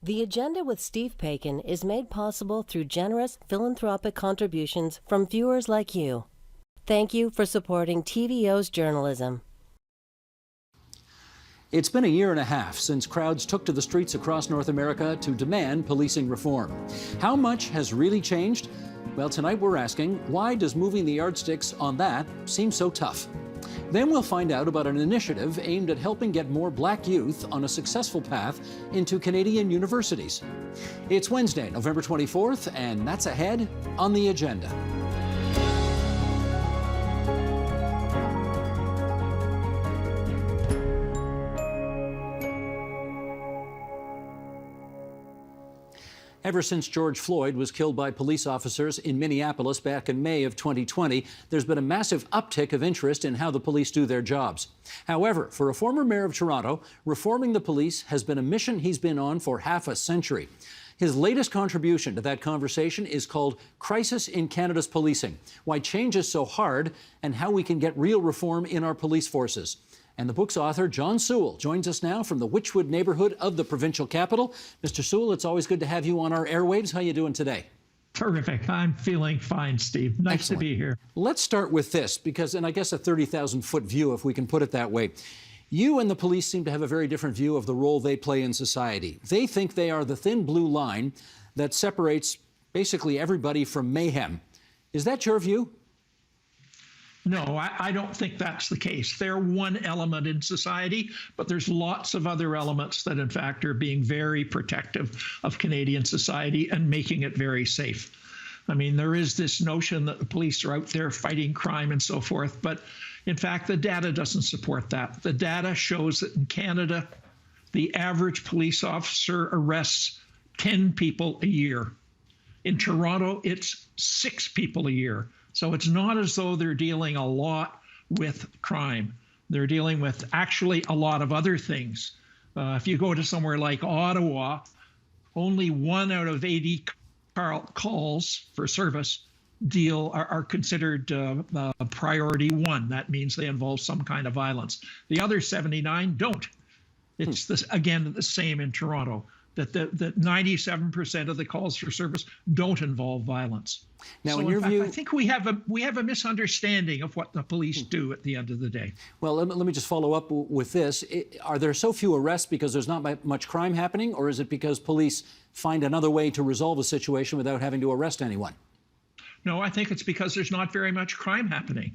The Agenda with Steve Paikin is made possible through generous philanthropic contributions from viewers like you. Thank you for supporting TVO's journalism. It's been a year and a half since crowds took to the streets across North America to demand policing reform. How much has really changed? Well, tonight we're asking, why does moving the yardsticks on that seem so tough? Then we'll find out about an initiative aimed at helping get more black youth on a successful path into Canadian universities. It's Wednesday, November 24th, and that's ahead on The Agenda. Ever since George Floyd was killed by police officers in Minneapolis back in May of 2020, there's been a massive uptick of interest in how the police do their jobs. However, for a former mayor of Toronto, reforming the police has been a mission he's been on for half a century. His latest contribution to that conversation is called Crisis in Canada's Policing: Why Change is So Hard and How We Can Get Real Reform in Our Police Forces. And the book's author, John Sewell, joins us now from the Witchwood neighborhood of the provincial capital. Mr. Sewell, it's always good to have you on our airwaves. How are you doing today? Terrific. I'm feeling fine, Steve. Nice Excellent. To be here. Let's start with this, because, and I guess a 30,000-foot view, if we can put it that way. You and the police seem to have a very different view of the role they play in society. They think they are the thin blue line that separates basically everybody from mayhem. Is that your view? No, I don't think that's the case. They're one element in society, but there's lots of other elements that, in fact, are being very protective of Canadian society and making it very safe. I mean, there is this notion that the police are out there fighting crime and so forth, but in fact, the data doesn't support that. The data shows that in Canada, the average police officer arrests 10 people a year. In Toronto, it's 6 people a year. So it's not as though they're dealing a lot with crime. They're dealing with actually a lot of other things. If you go to somewhere like Ottawa, only 1 out of 80 calls for service are considered priority 1. That means they involve some kind of violence. The other 79 don't. It's this, again, the same in Toronto, that 97% of the calls for service don't involve violence. Now, so in your view, I think we have a misunderstanding of what the police do at the end of the day. Well, let me just follow up with this. Are there so few arrests because there's not much crime happening, or is it because police find another way to resolve a situation without having to arrest anyone? No, I think it's because there's not very much crime happening.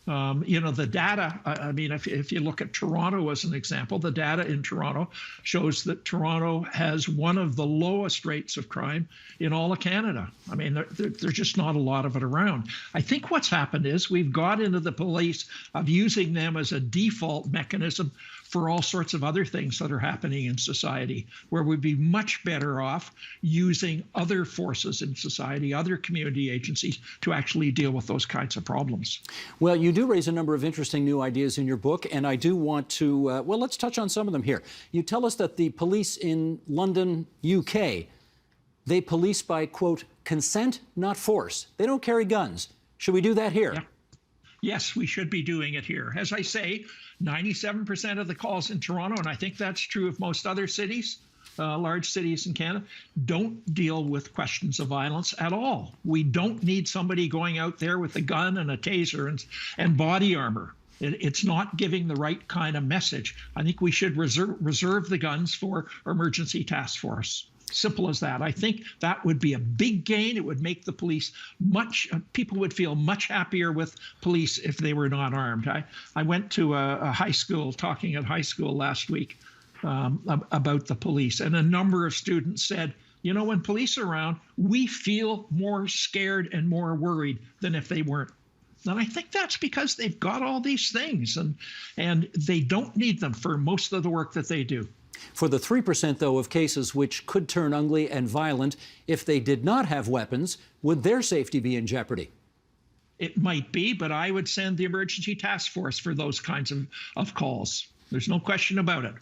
You know, the data, I mean, if you look at Toronto as an example, the data in Toronto shows that Toronto has one of the lowest rates of crime in all of Canada. I mean, there's just not a lot of it around. I think what's happened is we've got into the police of using them as a default mechanism for all sorts of other things that are happening in society, where we'd be much better off using other forces in society, other community agencies, to actually deal with those kinds of problems. Well, you do raise a number of interesting new ideas in your book, and I do want to, well, let's touch on some of them here. You tell us that the police in London, UK, they police by, quote, consent, not force. They don't carry guns. Should we do that here? Yeah. Yes, we should be doing it here. As I say, 97% of the calls in Toronto, and I think that's true of most other cities, large cities in Canada, don't deal with questions of violence at all. We don't need somebody going out there with a gun and a taser and body armor. It's not giving the right kind of message. I think we should reserve the guns for emergency task force. Simple as that. I think that would be a big gain. It would make the police people would feel much happier with police if they were not armed. I went to a high school, talking at high school last week about the police, and a number of students said, you know, when police are around, we feel more scared and more worried than if they weren't. And I think that's because they've got all these things, and they don't need them for most of the work that they do. For the 3%, though, of cases which could turn ugly and violent, if they did not have weapons, would their safety be in jeopardy? It might be, but I would send the emergency task force for those kinds of calls. There's no question about it.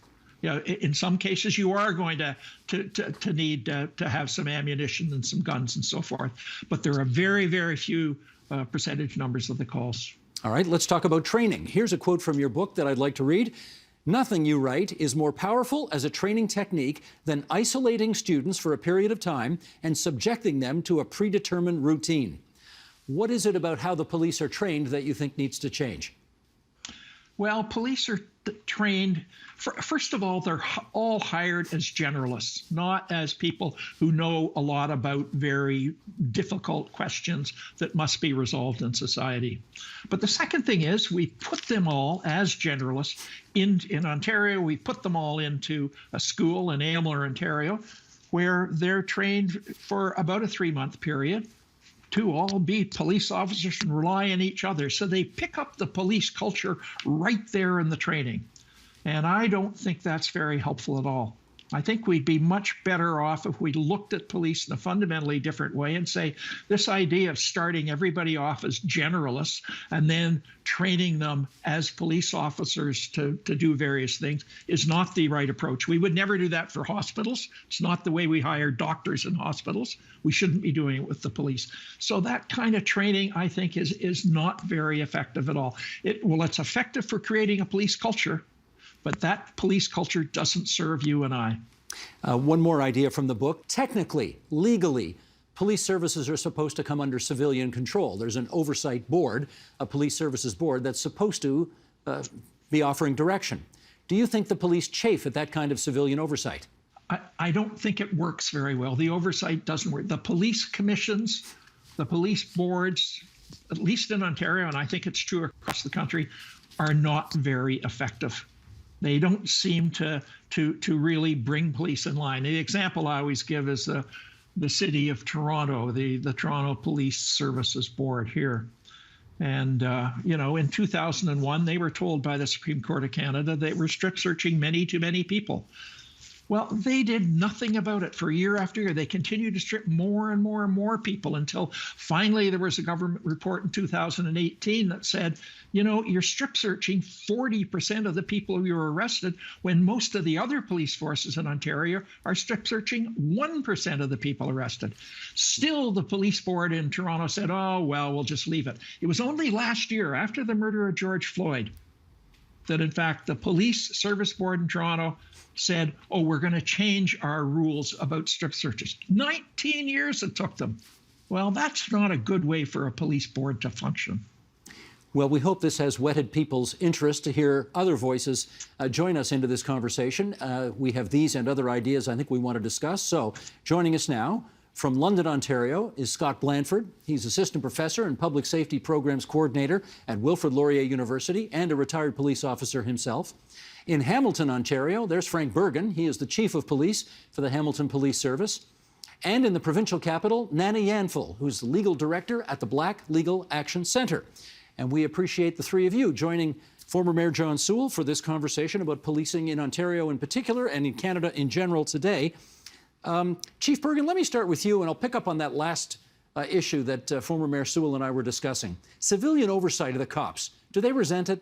You know, in some cases, you are going to need to have some ammunition and some guns and so forth. But there are very, very few percentage numbers of the calls. All right, let's talk about training. Here's a quote from your book that I'd like to read. Nothing, you write, is more powerful as a training technique than isolating students for a period of time and subjecting them to a predetermined routine. What is it about how the police are trained that you think needs to change? Well, police are trained, first of all, they're all hired as generalists, not as people who know a lot about very difficult questions that must be resolved in society. But the second thing is we put them all as generalists in Ontario. We put them all into a school in Aylmer, Ontario, where they're trained for about a 3-month period to all be police officers and rely on each other. So they pick up the police culture right there in the training. And I don't think that's very helpful at all. I think we'd be much better off if we looked at police in a fundamentally different way and say this idea of starting everybody off as generalists and then training them as police officers to do various things is not the right approach. We would never do that for hospitals. It's not the way we hire doctors in hospitals. We shouldn't be doing it with the police. So that kind of training, I think, is not very effective at all. It's effective for creating a police culture, but that police culture doesn't serve you and I. One more idea from the book. Technically, legally, police services are supposed to come under civilian control. There's an oversight board, a police services board, that's supposed to be offering direction. Do you think the police chafe at that kind of civilian oversight? I don't think it works very well. The oversight doesn't work. The police commissions, the police boards, at least in Ontario, and I think it's true across the country, are not very effective. They don't seem to really bring police in line. The example I always give is the city of Toronto, the Toronto Police Services Board here. And, in 2001, they were told by the Supreme Court of Canada they were strip searching many too many people. Well, they did nothing about it for year after year. They continued to strip more and more and more people until finally there was a government report in 2018 that said, you're strip searching 40% of the people who were arrested when most of the other police forces in Ontario are strip searching 1% of the people arrested. Still, the police board in Toronto said, oh, well, we'll just leave it. It was only last year, after the murder of George Floyd, that in fact the police service board in Toronto said, oh, we're going to change our rules about strip searches. 19 years it took them. Well, that's not a good way for a police board to function. Well, we hope this has whetted people's interest to hear other voices join us into this conversation. We have these and other ideas I think we want to discuss. So joining us now from London, Ontario, is Scott Blanford. He's assistant professor and public safety programs coordinator at Wilfrid Laurier University and a retired police officer himself. In Hamilton, Ontario, there's Frank Bergen. He is the chief of police for the Hamilton Police Service. And in the provincial capital, Nana Yanful, who's the legal director at the Black Legal Action Centre. And we appreciate the three of you joining former Mayor John Sewell for this conversation about policing in Ontario in particular and in Canada in general today. Chief Bergen, let me start with you, and I'll pick up on that last issue that former Mayor Sewell and I were discussing. Civilian oversight of the cops, do they resent it?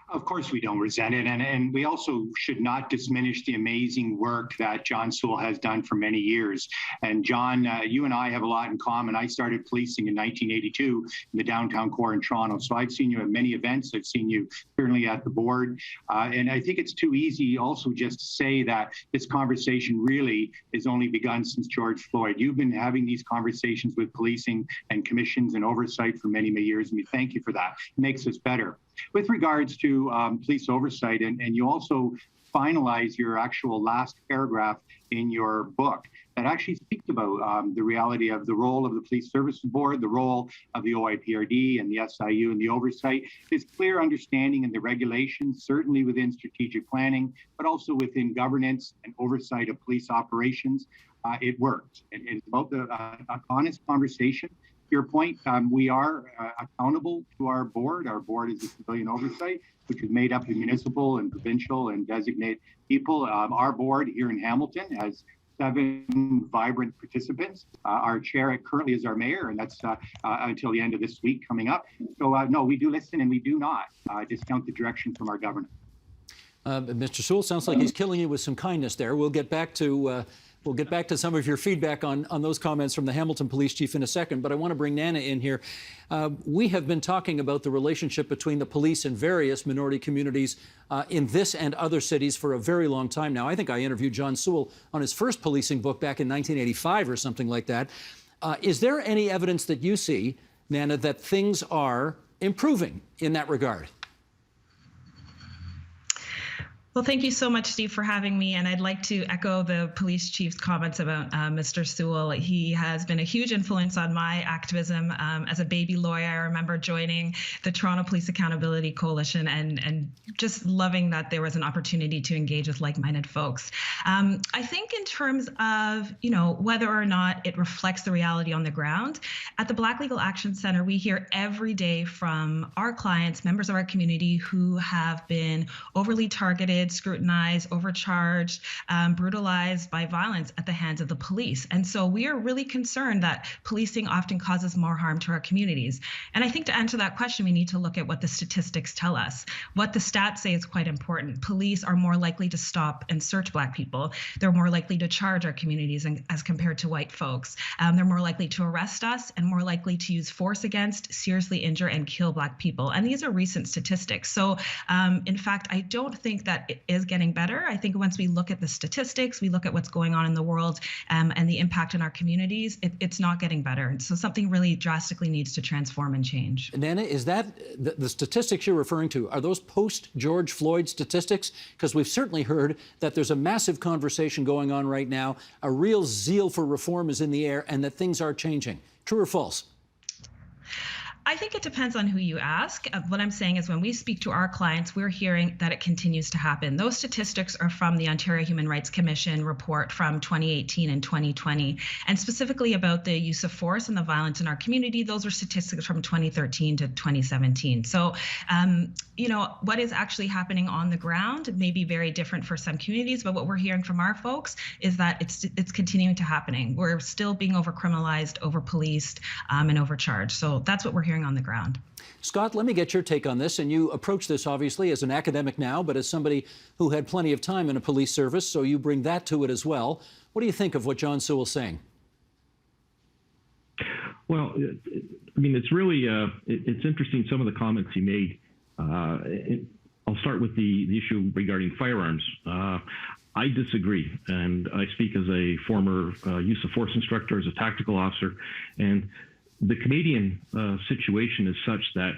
Of course we don't resent it, and we also should not diminish the amazing work that John Sewell has done for many years. And John, you and I have a lot in common. I started policing in 1982 in the downtown core in Toronto, so I've seen you at many events. I've seen you certainly at the board, and I think it's too easy also just to say that this conversation really has only begun since George Floyd. You've been having these conversations with policing and commissions and oversight for many, many years, and we thank you for that. It makes us better. With regards to police oversight, and you also finalize your actual last paragraph in your book that actually speaks about the reality of the role of the Police Services Board, the role of the OIPRD and the SIU and the oversight. There's clear understanding in the regulations, certainly within strategic planning, but also within governance and oversight of police operations. It works. It's about an honest conversation. Your point, we are accountable to our board. Our board is a civilian oversight, which is made up of municipal and provincial and designated people. Our board here in Hamilton has 7 vibrant participants. Our chair currently is our mayor, and that's until the end of this week coming up. So no, we do listen, and we do not discount the direction from our governor. Mr. Sewell, sounds like he's killing you with some kindness there. We'll get back to We'll get back to some of your feedback on those comments from the Hamilton Police Chief in a second, but I want to bring Nana in here. We have been talking about the relationship between the police and various minority communities in this and other cities for a very long time now. I think I interviewed John Sewell on his first policing book back in 1985 or something like that. Is there any evidence that you see, Nana, that things are improving in that regard? Well, thank you so much, Steve, for having me. And I'd like to echo the police chief's comments about Mr. Sewell. He has been a huge influence on my activism. As a baby lawyer, I remember joining the Toronto Police Accountability Coalition and just loving that there was an opportunity to engage with like-minded folks. I think in terms of, whether or not it reflects the reality on the ground, at the Black Legal Action Center, we hear every day from our clients, members of our community who have been overly targeted, scrutinized, overcharged, brutalized by violence at the hands of the police. And so we are really concerned that policing often causes more harm to our communities. And I think to answer that question, we need to look at what the statistics tell us. What the stats say is quite important. Police are more likely to stop and search Black people. They're more likely to charge our communities as compared to white folks. They're more likely to arrest us and more likely to use force against, seriously injure, and kill Black people. And these are recent statistics. So in fact, I don't think that it is getting better. I think once we look at the statistics, we look at what's going on in the world and the impact in our communities, it's not getting better. And so something really drastically needs to transform and change. Nana, is that the statistics you're referring to? Are those post-George Floyd statistics? Because we've certainly heard that there's a massive conversation going on right now. A real zeal for reform is in the air and that things are changing. True or false? I think it depends on who you ask. What I'm saying is when we speak to our clients, we're hearing that it continues to happen. Those statistics are from the Ontario Human Rights Commission report from 2018 and 2020. And specifically about the use of force and the violence in our community, those are statistics from 2013 to 2017. So, what is actually happening on the ground may be very different for some communities, but what we're hearing from our folks is that it's continuing to happening. We're still being over-criminalized, over-policed, and overcharged. So that's what we're hearing on the ground. Scott, let me get your take on this. And you approach this obviously as an academic now, but as somebody who had plenty of time in a police service, so you bring that to it as well. What do you think of what John Sewell's saying? Well, it's really it's interesting, some of the comments he made. I'll start with the issue regarding firearms. I disagree, and I speak as a former use of force instructor, as a tactical officer, and the Canadian situation is such that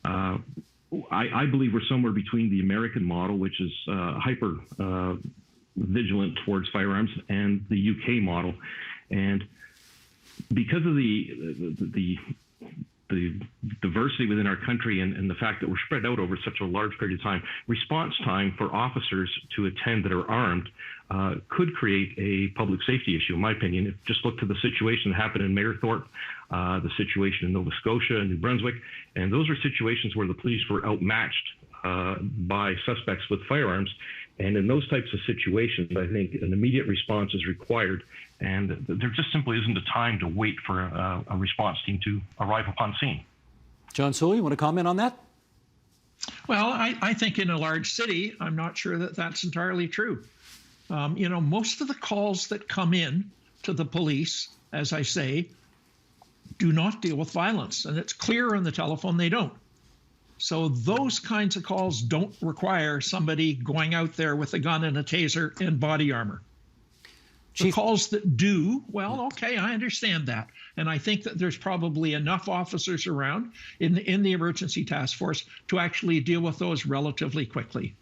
I believe we're somewhere between the American model, which is hyper vigilant towards firearms, and the UK model. And because of the diversity within our country and the fact that we're spread out over such a large period of time, response time for officers to attend that are armed could create a public safety issue, in my opinion. Just look to the situation that happened in Mayerthorpe, the situation in Nova Scotia and New Brunswick, and those are situations where the police were outmatched by suspects with firearms. And in those types of situations, I think an immediate response is required, and there just simply isn't a time to wait for a response team to arrive upon scene. John Sewell, you want to comment on that? Well, I think in a large city, I'm not sure that that's entirely true. Most of the calls that come in to the police, as I say, do not deal with violence. And it's clear on the telephone they don't. So those kinds of calls don't require somebody going out there with a gun and a taser and body armor. The calls that do, well, okay, I understand that. And I think that there's probably enough officers around in the emergency task force to actually deal with those relatively quickly.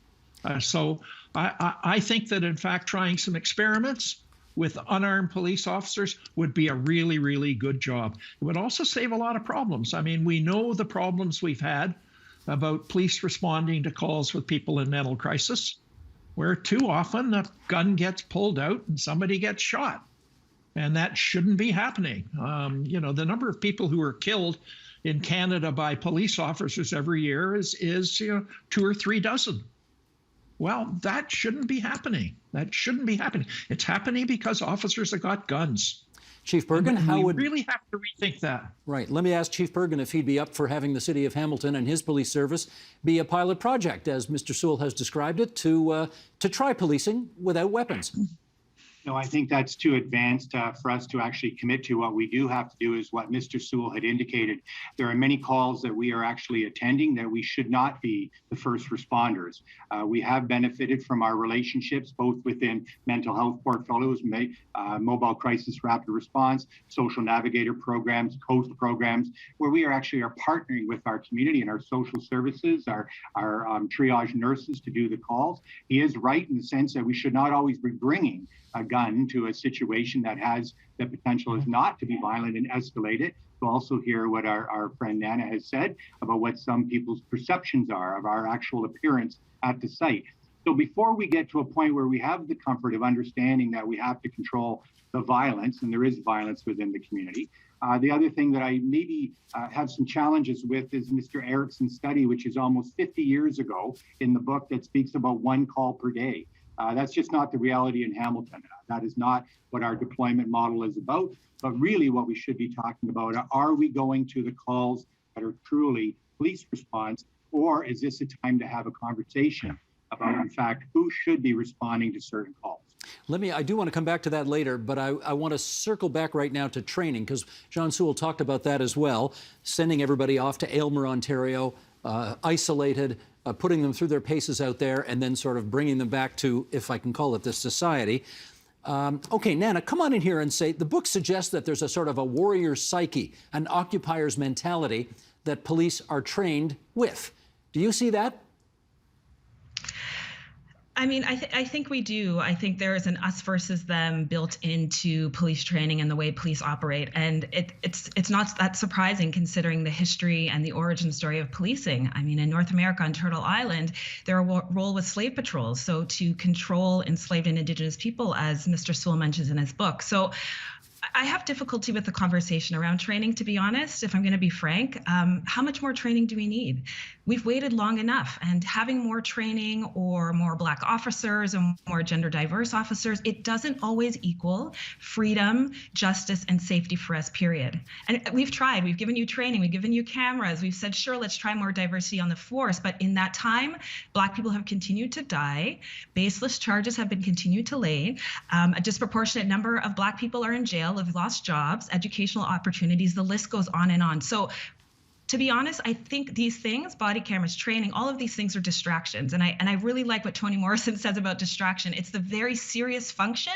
So I think that, in fact, trying some experiments with unarmed police officers would be a really, really good job. It would also save a lot of problems. I mean, we know the problems we've had about police responding to calls with people in mental crisis, where too often a gun gets pulled out and somebody gets shot. And that shouldn't be happening. The number of people who are killed in Canada by police officers every year is 2 or 3 dozen. Well, that shouldn't be happening. That shouldn't be happening. It's happening because officers have got guns. Chief Bergen, we really have to rethink that. Right. Let me ask Chief Bergen if he'd be up for having the city of Hamilton and his police service be a pilot project, as Mr. Sewell has described it, to try policing without weapons. No, I think that's too advanced for us to actually commit to. What we do have to do is what Mr. Sewell had indicated. There are many calls that we are actually attending that we should not be the first responders. We have benefited from our relationships, both within mental health portfolios, mobile crisis rapid response, social navigator programs, COAST programs, where we are partnering with our community and our social services, our triage nurses to do the calls. He is right in the sense that we should not always be bringing a gun to a situation that has the potential is not to be violent and escalate it. To also hear what our friend Nana has said about what some people's perceptions are of our actual appearance at the site. So before we get to a point where we have the comfort of understanding that we have to control the violence, and there is violence within the community, the other thing that I maybe have some challenges with is Mr. Erickson's study, which is almost 50 years ago in the book that speaks about 1 call per day. That's just not the reality in Hamilton. That is not what our deployment model is about. But really what we should be talking about are we going to the calls that are truly police response, or is this a time to have a conversation about, in fact, who should be responding to certain calls? I do want to come back to that later, but I want to circle back right now to training, because John Sewell talked about that as well, sending everybody off to Aylmer, Ontario, isolated, putting them through their paces out there, and then sort of bringing them back to, if I can call it, this society. Okay, Nana, come on in here and say, the book suggests that there's a sort of a warrior psyche, an occupier's mentality that police are trained with. Do you see that? I mean, I think we do. I think there is an us versus them built into police training and the way police operate. And it's not that surprising considering the history and the origin story of policing. I mean, in North America, on Turtle Island, their role was slave patrols. So to control enslaved and Indigenous people, as Mr. Sewell mentions in his book. So I have difficulty with the conversation around training, to be honest, if I'm going to be frank. How much more training do we need? We've waited long enough, and having more training or more Black officers and more gender diverse officers, it doesn't always equal freedom, justice, and safety for us, period. And we've tried. We've given you training. We've given you cameras. We've said, sure, let's try more diversity on the force. But in that time, Black people have continued to die. Baseless charges have been continued to lay. A disproportionate number of Black people are in jail, have lost jobs, educational opportunities. The list goes on and on. So to be honest, I think these things, body cameras, training, all of these things are distractions. And I really like what Toni Morrison says about distraction. It's the very serious function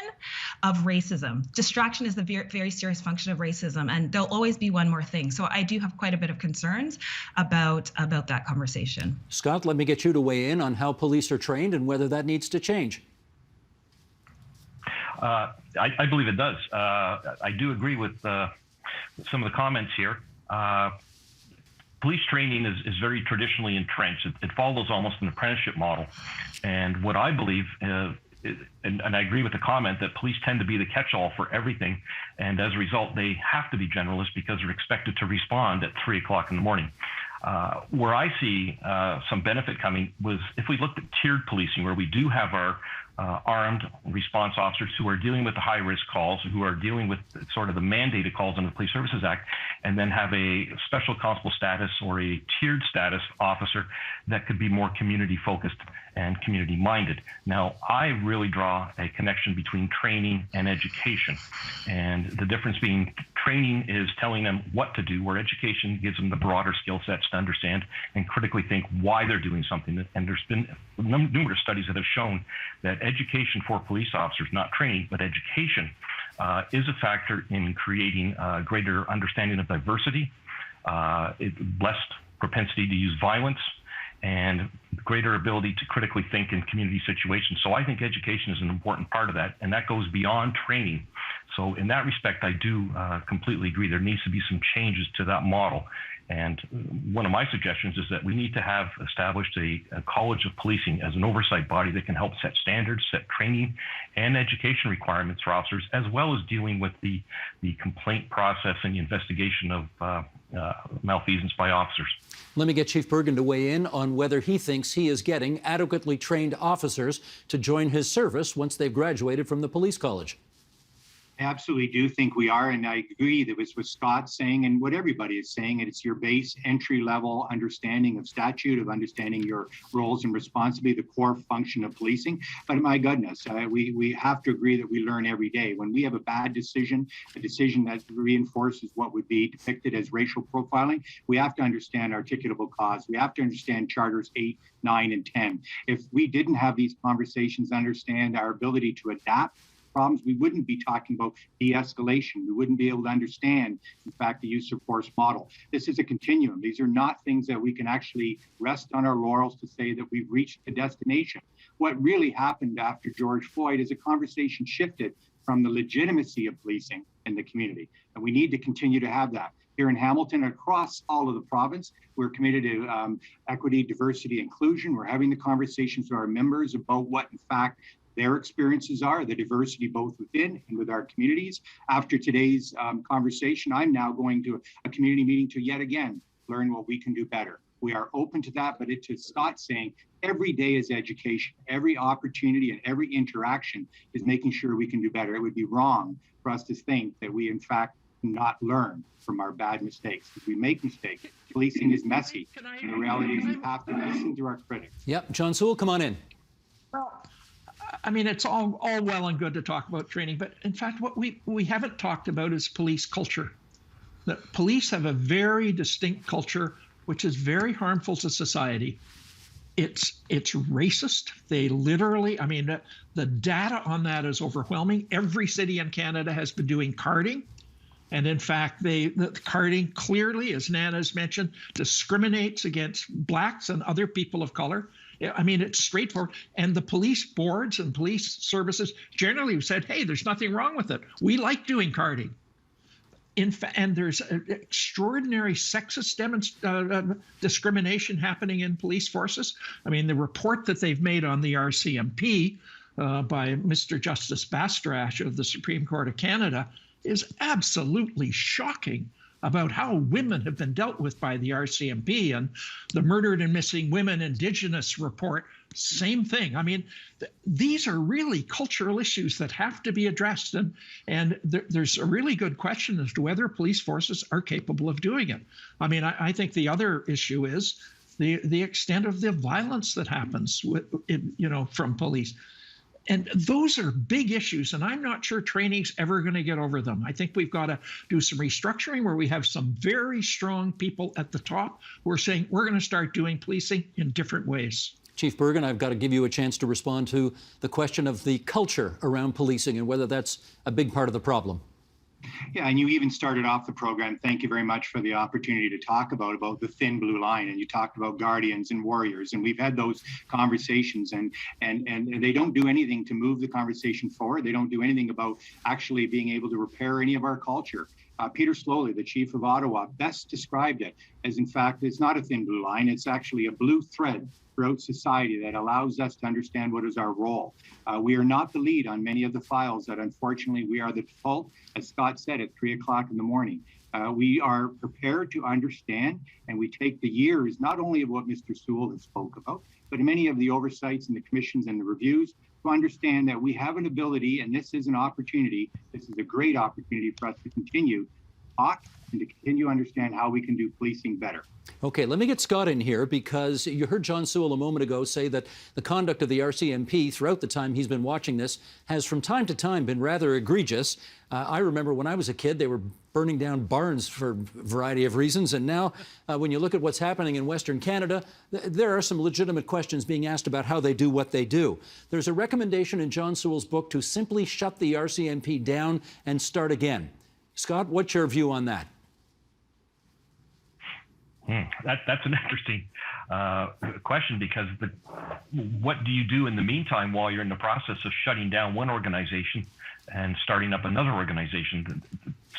of racism. Distraction is the very, very serious function of racism. And there'll always be one more thing. So I do have quite a bit of concerns about that conversation. Scott, let me get you to weigh in on how police are trained and whether that needs to change. I believe it does. I do agree with some of the comments here. Police training is very traditionally entrenched. It follows almost an apprenticeship model. And what I believe, and I agree with the comment, that police tend to be the catch-all for everything. And as a result, they have to be generalists because they're expected to respond at 3 o'clock in the morning. Where I see some benefit coming was if we looked at tiered policing, where we do have our armed response officers who are dealing with the high-risk calls, who are dealing with sort of the mandated calls under the Police Services Act, and then have a special constable status or a tiered status officer that could be more community-focused and community-minded. Now, I really draw a connection between training and education, and the difference being training is telling them what to do, where education gives them the broader skill sets to understand and critically think why they're doing something. And there's been numerous studies that have shown that education for police officers, not training, but education, is a factor in creating greater understanding of diversity, less propensity to use violence, and greater ability to critically think in community situations. So I think education is an important part of that, and that goes beyond training. So in that respect, I do completely agree. There needs to be some changes to that model. And one of my suggestions is that we need to have established a college of policing as an oversight body that can help set standards, set training and education requirements for officers, as well as dealing with the complaint process and the investigation of malfeasance by officers. Let me get Chief Bergen to weigh in on whether he thinks he is getting adequately trained officers to join his service once they've graduated from the police college. I absolutely do think we are, and I agree that was what Scott's saying and what everybody is saying, and it's your base entry-level understanding of statute, of understanding your roles and responsibility, the core function of policing. But my goodness, we have to agree that we learn every day. When we have a bad decision, a decision that reinforces what would be depicted as racial profiling, we have to understand articulable cause. We have to understand Charters 8, 9, and 10. If we didn't have these conversations, understand our ability to adapt problems, we wouldn't be talking about de-escalation. We wouldn't be able to understand, in fact, the use of force model. This is a continuum. These are not things that we can actually rest on our laurels to say that we've reached a destination. What really happened after George Floyd is a conversation shifted from the legitimacy of policing in the community. And we need to continue to have that. Here in Hamilton, across all of the province, we're committed to equity, diversity, inclusion. We're having the conversations with our members about what, in fact, their experiences are, the diversity both within and with our communities. After today's conversation, I'm now going to a community meeting to yet again learn what we can do better. We are open to that, but it's Scott saying every day is education. Every opportunity and every interaction is making sure we can do better. It would be wrong for us to think that we, in fact, not learn from our bad mistakes. If we make mistakes, policing is messy. And the reality is we have to listen to our critics. Yep. John Sewell, come on in. Well, I mean, it's all well and good to talk about training, but in fact, what we haven't talked about is police culture. The police have a very distinct culture, which is very harmful to society. It's racist. They literally, I mean, the data on that is overwhelming. Every city in Canada has been doing carding. And in fact, the carding clearly, as Nana's mentioned, discriminates against Blacks and other people of color. I mean, it's straightforward. And the police boards and police services generally have said, hey, there's nothing wrong with it. We like doing carding. And there's extraordinary sexist discrimination happening in police forces. I mean, the report that they've made on the RCMP by Mr. Justice Bastrash of the Supreme Court of Canada is absolutely shocking about how women have been dealt with by the RCMP. And the Murdered and Missing Women Indigenous report, same thing. I mean, these are really cultural issues that have to be addressed. And there's a really good question as to whether police forces are capable of doing it. I mean, I think the other issue is the extent of the violence that happens from police. And those are big issues, and I'm not sure training's ever going to get over them. I think we've got to do some restructuring where we have some very strong people at the top who are saying we're going to start doing policing in different ways. Chief Bergen, I've got to give you a chance to respond to the question of the culture around policing and whether that's a big part of the problem. Yeah, and you even started off the program. Thank you very much for the opportunity to talk about the thin blue line. And you talked about guardians and warriors. And we've had those conversations and they don't do anything to move the conversation forward. They don't do anything about actually being able to repair any of our culture. Peter Slowly, the chief of Ottawa, best described it as, in fact, it's not a thin blue line. It's actually a blue thread throughout society that allows us to understand what is our role. We are not the lead on many of the files that, unfortunately, we are the default, as Scott said, at 3 o'clock in the morning. We are prepared to understand, and we take the years, not only of what Mr. Sewell has spoke about, but many of the oversights and the commissions and the reviews, to understand that we have an ability, and this is an opportunity, this is a great opportunity for us to continue to talk and to continue to understand how we can do policing better. Okay, let me get Scott in here, because you heard John Sewell a moment ago say that the conduct of the RCMP throughout the time he's been watching this has from time to time been rather egregious. I remember when I was a kid, they were burning down barns for a variety of reasons. And now when you look at what's happening in Western Canada, there are some legitimate questions being asked about how they do what they do. There's a recommendation in John Sewell's book to simply shut the RCMP down and start again. Scott, what's your view on that? That's an interesting question, because what do you do in the meantime while you're in the process of shutting down one organization and starting up another organization?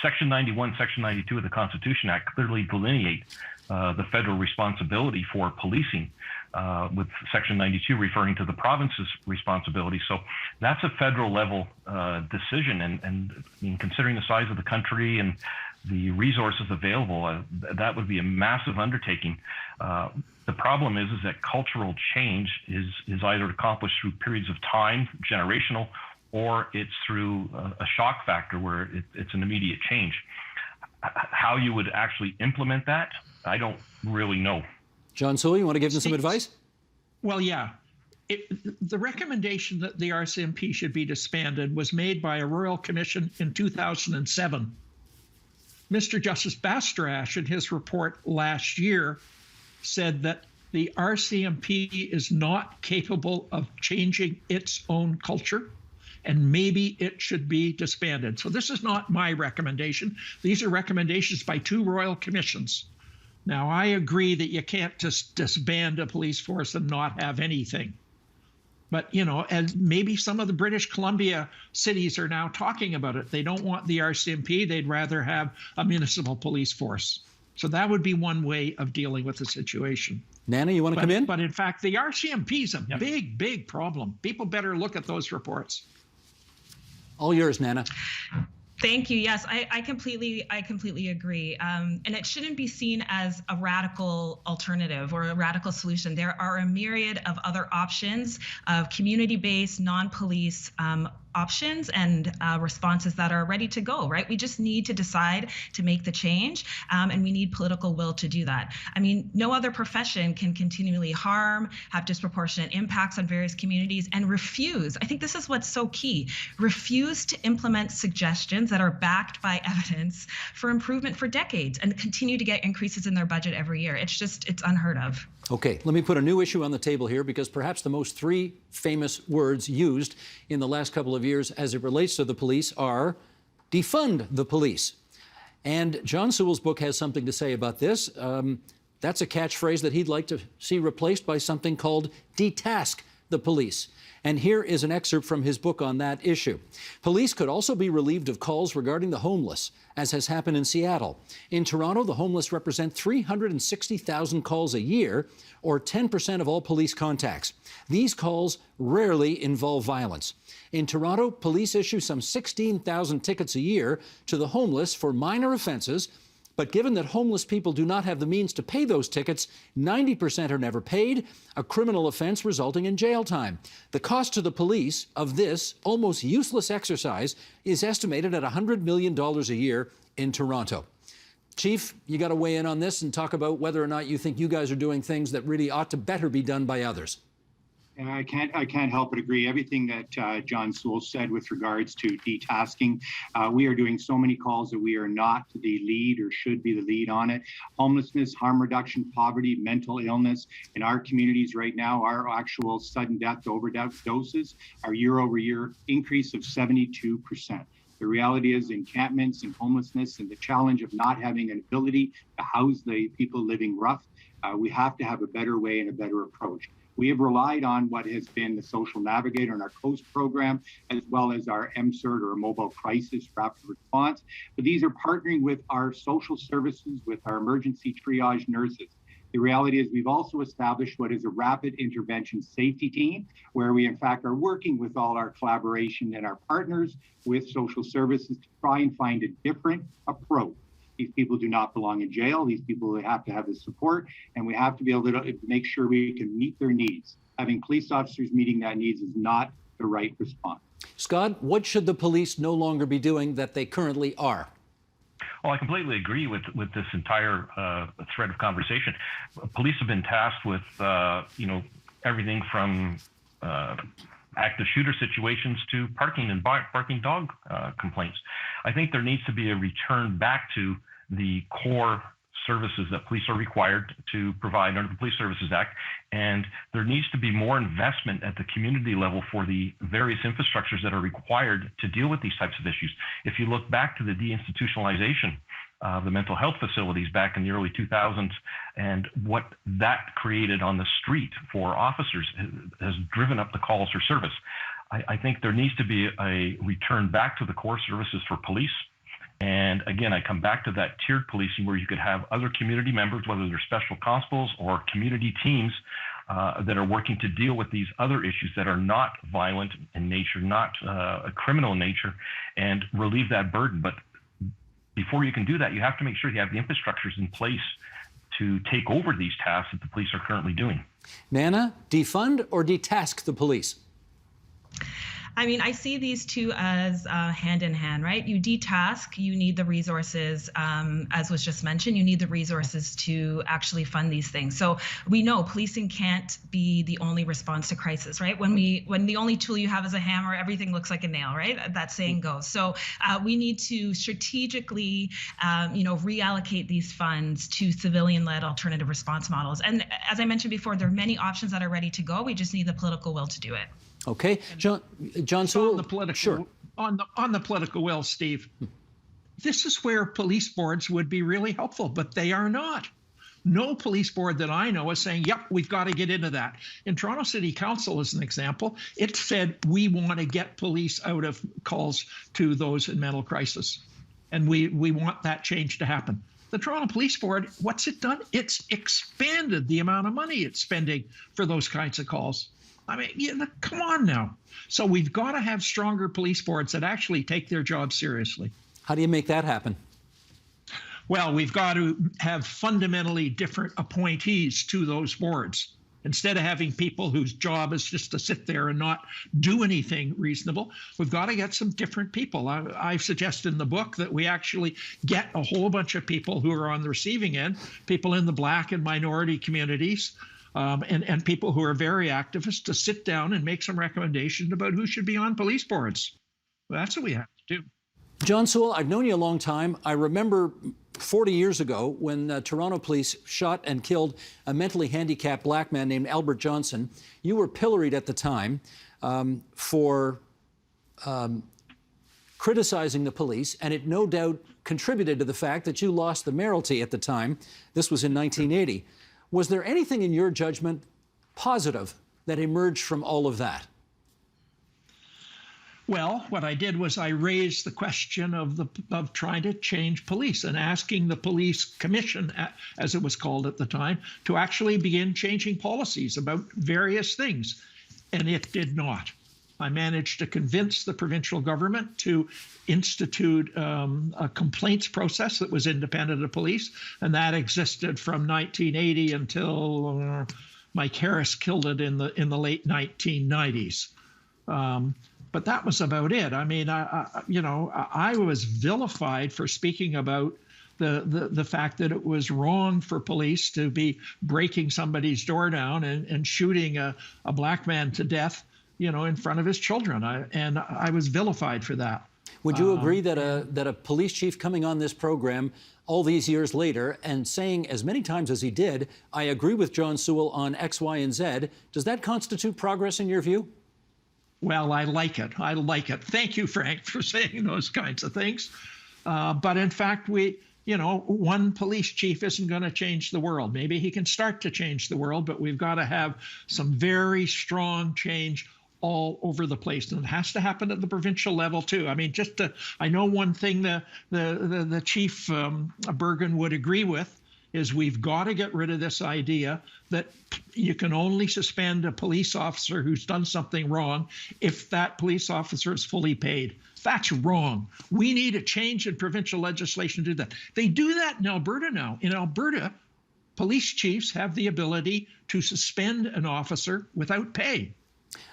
Section 91, Section 92 of the Constitution Act clearly delineate the federal responsibility for policing, with Section 92 referring to the province's responsibility. So that's a federal level decision. And I mean, considering the size of the country and the resources available, that would be a massive undertaking. The problem is that cultural change is either accomplished through periods of time, generational, or it's through a shock factor where it's an immediate change. How you would actually implement that, I don't really know. John Sewell, you want to give them some advice? Well, yeah. The recommendation that the RCMP should be disbanded was made by a Royal Commission in 2007. Mr. Justice Bastarash, in his report last year, said that the RCMP is not capable of changing its own culture, and maybe it should be disbanded. So this is not my recommendation. These are recommendations by 2 Royal Commissions. Now, I agree that you can't just disband a police force and not have anything. But, you know, and maybe some of the British Columbia cities are now talking about it. They don't want the RCMP. They'd rather have a municipal police force. So that would be one way of dealing with the situation. Nana, you want to come in? But in fact, the RCMP is a big, big problem. People better look at those reports. All yours, Nana. Thank you. Yes, I completely agree. And it shouldn't be seen as a radical alternative or a radical solution. There are a myriad of other options of community-based, non-police options and responses that are ready to go, right? We just need to decide to make the change, and we need political will to do that. I mean, no other profession can continually harm, have disproportionate impacts on various communities, and refuse. I think this is what's so key. Refuse to implement suggestions that are backed by evidence for improvement for decades and continue to get increases in their budget every year. It's unheard of. Okay, let me put a new issue on the table here, because perhaps the most 3 famous words used in the last couple of years as it relates to the police are defund the police. And John Sewell's book has something to say about this. That's a catchphrase that he'd like to see replaced by something called detask the police. And here is an excerpt from his book on that issue. Police could also be relieved of calls regarding the homeless, as has happened in Seattle. In Toronto, the homeless represent 360,000 calls a year, or 10% of all police contacts. These calls rarely involve violence. In Toronto, police issue some 16,000 tickets a year to the homeless for minor offenses. But given that homeless people do not have the means to pay those tickets, 90% are never paid, a criminal offense resulting in jail time. The cost to the police of this almost useless exercise is estimated at $100 million a year in Toronto. Chief, you got to weigh in on this and talk about whether or not you think you guys are doing things that really ought to better be done by others. And I can't help but agree. Everything that John Sewell said with regards to detasking, we are doing so many calls that we are not the lead or should be the lead on it. Homelessness, harm reduction, poverty, mental illness in our communities right now, our actual sudden death overdoses are year-over-year increase of 72%. The reality is encampments and homelessness and the challenge of not having an ability to house the people living rough, we have to have a better way and a better approach. We have relied on what has been the Social Navigator and our COAST program, as well as our MCERT or Mobile Crisis Rapid Response. But these are partnering with our social services, with our emergency triage nurses. The reality is we've also established what is a rapid intervention safety team, where we in fact are working with all our collaboration and our partners with social services to try and find a different approach. These people do not belong in jail. These people have to have the support, and we have to be able to make sure we can meet their needs. Having police officers meeting that needs is not the right response. Scott, what should the police no longer be doing that they currently are? Well, I completely agree with this entire thread of conversation. Police have been tasked with, everything from active shooter situations to parking and barking dog complaints. I think there needs to be a return back to the core services that police are required to provide under the Police Services Act, and there needs to be more investment at the community level for the various infrastructures that are required to deal with these types of issues. If you look back to the deinstitutionalization of the mental health facilities back in the early 2000s, and what that created on the street for officers has driven up the calls for service. I think there needs to be a return back to the core services for police. And again, I come back to that tiered policing where you could have other community members, whether they're special constables or community teams that are working to deal with these other issues that are not violent in nature, not criminal in nature, and relieve that burden. But before you can do that, you have to make sure you have the infrastructures in place to take over these tasks that the police are currently doing. Nana, defund or detask the police? I mean, I see these two as hand in hand, right? You detask, you need the resources, as was just mentioned, you need the resources to actually fund these things. So we know policing can't be the only response to crisis, right? When the only tool you have is a hammer, everything looks like a nail, right? That saying goes. So we need to strategically, reallocate these funds to civilian-led alternative response models. And as I mentioned before, there are many options that are ready to go. We just need the political will to do it. Okay, John Sewell. On the political, sure. on the political will, Steve. This is where police boards would be really helpful, but they are not. No police board that I know is saying, yep, we've got to get into that. In Toronto City Council, as an example, it said we want to get police out of calls to those in mental crisis. And we want that change to happen. The Toronto Police Board, what's it done? It's expanded the amount of money it's spending for those kinds of calls. I mean, come on now. So we've got to have stronger police boards that actually take their job seriously. How do you make that happen? Well, we've got to have fundamentally different appointees to those boards. Instead of having people whose job is just to sit there and not do anything reasonable, we've got to get some different people. I suggest in the book that we actually get a whole bunch of people who are on the receiving end, people in the Black and minority communities, and people who are very activists, to sit down and make some recommendations about who should be on police boards. Well, that's what we have to do. John Sewell, I've known you a long time. I remember 40 years ago when Toronto police shot and killed a mentally handicapped Black man named Albert Johnson. You were pilloried at the time for criticizing the police, and it no doubt contributed to the fact that you lost the mayoralty at the time. This was in 1980. Was there anything in your judgment positive that emerged from all of that? Well, what I did was I raised the question of trying to change police and asking the police commission, as it was called at the time, to actually begin changing policies about various things. And it did not. I managed to convince the provincial government to institute a complaints process that was independent of police, and that existed from 1980 until Mike Harris killed it in the late 1990s. But that was about it. I mean, I was vilified for speaking about the fact that it was wrong for police to be breaking somebody's door down and shooting a Black man to death, in front of his children. I was vilified for that. Would you agree that a police chief coming on this program all these years later and saying as many times as he did, I agree with John Sewell on X, Y, and Z, does that constitute progress in your view? Well, I like it. I like it. Thank you, Frank, for saying those kinds of things. But in fact, one police chief isn't going to change the world. Maybe he can start to change the world, but we've got to have some very strong change all over the place, and it has to happen at the provincial level too. I mean, I know one thing the chief Bergen would agree with is we've got to get rid of this idea that you can only suspend a police officer who's done something wrong if that police officer is fully paid. That's wrong. We need a change in provincial legislation to do that. They do that in Alberta now. In Alberta, police chiefs have the ability to suspend an officer without pay.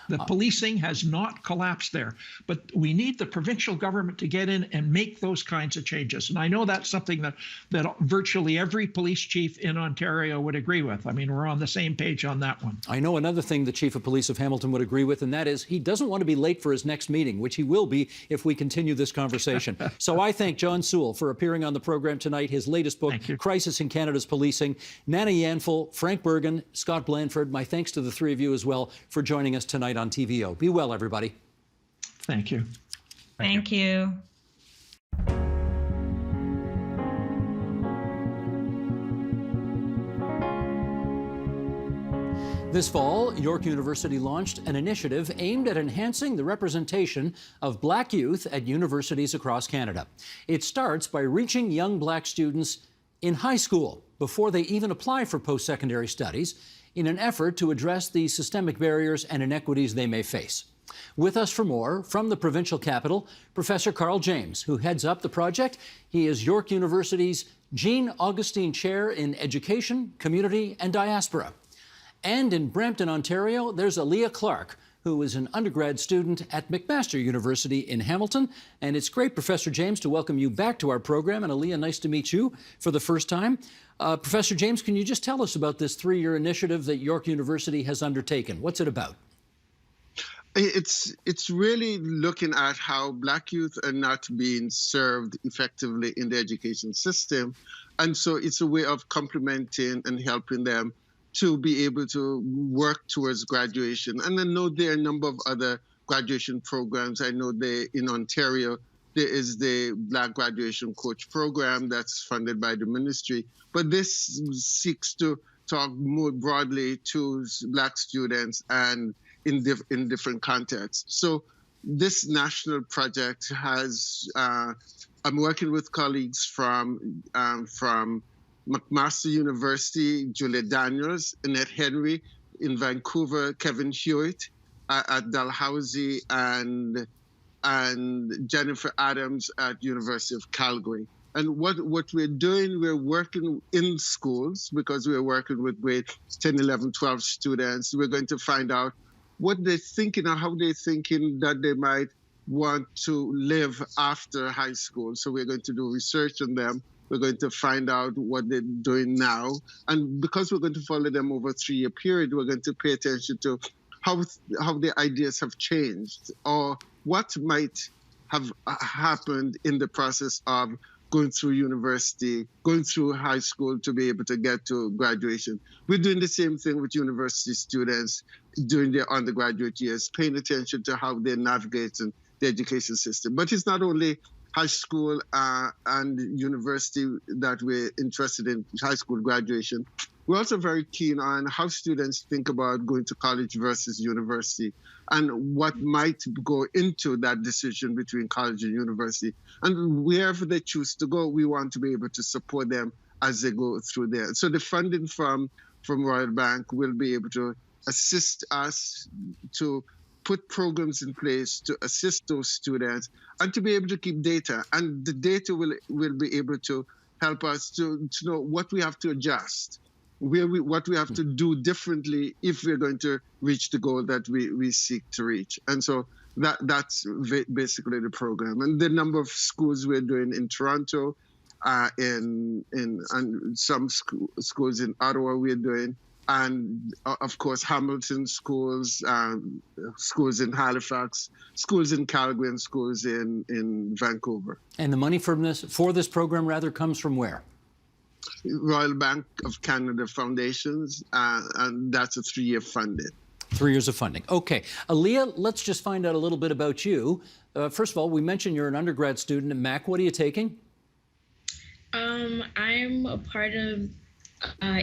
The policing has not collapsed there, but we need the provincial government to get in and make those kinds of changes. And I know that's something that virtually every police chief in Ontario would agree with. I mean, we're on the same page on that one. I know another thing the Chief of Police of Hamilton would agree with, and that is he doesn't want to be late for his next meeting, which he will be if we continue this conversation. So I thank John Sewell for appearing on the program tonight. His latest book, Crisis in Canada's Policing. Nana Yanfel, Frank Bergen, Scott Blanford, my thanks to the three of you as well for joining us tonight on TVO. Be well, everybody. Thank you. Thank you. This fall, York University launched an initiative aimed at enhancing the representation of Black youth at universities across Canada. It starts by reaching young Black students in high school before they even apply for post-secondary studies in an effort to address the systemic barriers and inequities they may face. With us for more, from the provincial capital, Professor Carl James, who heads up the project. He is York University's Jean Augustine Chair in Education, Community and Diaspora. And in Brampton, Ontario, there's Aaliyah Clark, who is an undergrad student at McMaster University in Hamilton. And it's great, Professor James, to welcome you back to our program. And Aaliyah, nice to meet you for the first time. Professor James, can you just tell us about this 3-year initiative that York University has undertaken? What's it about? It's really looking at how Black youth are not being served effectively in the education system. And so it's a way of complementing and helping them to be able to work towards graduation. And I know there are a number of other graduation programs. I know in Ontario, there is the Black Graduation Coach Program that's funded by the ministry. But this seeks to talk more broadly to Black students and in different contexts. So this national project has, I'm working with colleagues from McMaster University, Julia Daniels, Annette Henry in Vancouver, Kevin Hewitt at Dalhousie, and Jennifer Adams at University of Calgary. And what we're doing, we're working in schools because we're working with grade 10, 11, 12 students. We're going to find out what they're thinking or how they're thinking that they might want to live after high school. So we're going to do research on them. We're going to find out what they're doing now. And because we're going to follow them over a 3-year period, we're going to pay attention to how their ideas have changed or what might have happened in the process of going through university, going through high school to be able to get to graduation. We're doing the same thing with university students during their undergraduate years, paying attention to how they're navigating the education system. But it's not only high school and university that we're interested in, high school graduation. We're also very keen on how students think about going to college versus university and what might go into that decision between college and university. And wherever they choose to go, we want to be able to support them as they go through there. So the funding from Royal Bank will be able to assist us to put programs in place to assist those students and to be able to keep data. And the data will be able to help us to know what we have to adjust, what we have to do differently if we're going to reach the goal that we seek to reach. And so that's basically the program. And the number of schools we're doing in Toronto, and some schools in Ottawa we're doing, and of course Hamilton schools, schools in Halifax, schools in Calgary, and schools in Vancouver. And the money for this program comes from where? Royal Bank of Canada Foundations, and that's a 3-year funding. 3 years of funding. Okay. Aaliyah, let's just find out a little bit about you. First of all, we mentioned you're an undergrad student at Mac. What are you taking? I'm a part of